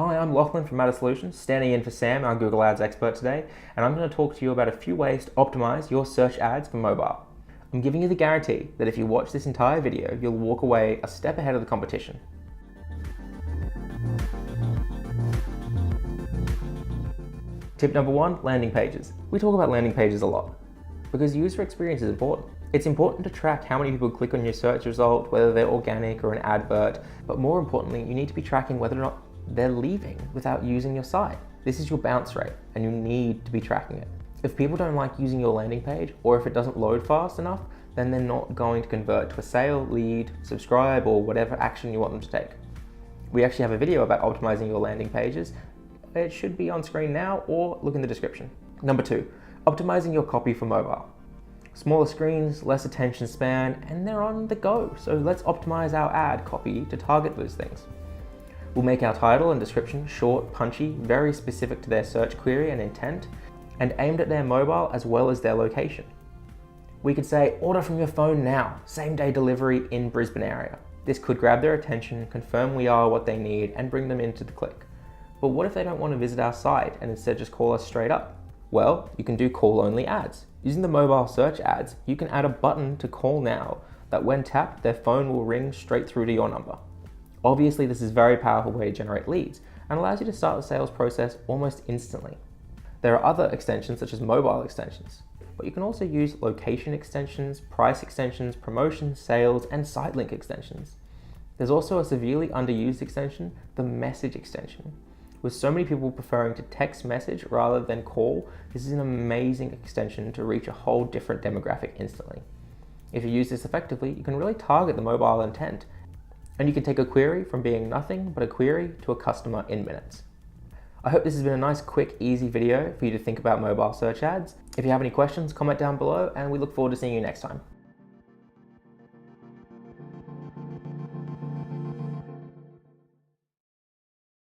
Hi, I'm Lachlan from Matter Solutions, standing in for Sam, our Google Ads expert today, and I'm going to talk to you about a few ways to optimize your search ads for mobile. I'm giving you the guarantee that if you watch this entire video, you'll walk away a step ahead of the competition. Tip number 1, landing pages. We talk about landing pages a lot because user experience is important. It's important to track how many people click on your search result, whether they're organic or an advert, but more importantly, you need to be tracking whether or not they're leaving without using your site. This is your bounce rate and you need to be tracking it. If people don't like using your landing page, or if it doesn't load fast enough, then they're not going to convert to a sale, lead, subscribe, or whatever action you want them to take. We actually have a video about optimizing your landing pages. It should be on screen now or look in the description. Number 2, optimizing your copy for mobile. Smaller screens, less attention span, and they're on the go. So let's optimize our ad copy to target those things. We'll make our title and description short, punchy, very specific to their search query and intent, and aimed at their mobile as well as their location. We could say, order from your phone now, same day delivery in Brisbane area. This could grab their attention, confirm we are what they need, and bring them into the click. But what if they don't want to visit our site and instead just call us straight up? Well, you can do call-only ads. Using the mobile search ads, you can add a button to call now that when tapped, their phone will ring straight through to your number. Obviously, this is a very powerful way to generate leads and allows you to start the sales process almost instantly. There are other extensions such as mobile extensions, but you can also use location extensions, price extensions, promotions, sales, and site link extensions. There's also a severely underused extension, the message extension. With so many people preferring to text message rather than call, this is an amazing extension to reach a whole different demographic instantly. If you use this effectively, you can really target the mobile intent, and you can take a query from being nothing but a query to a customer in minutes. I hope this has been a nice, quick, easy video for you to think about mobile search ads. If you have any questions, comment down below, and we look forward to seeing you next time.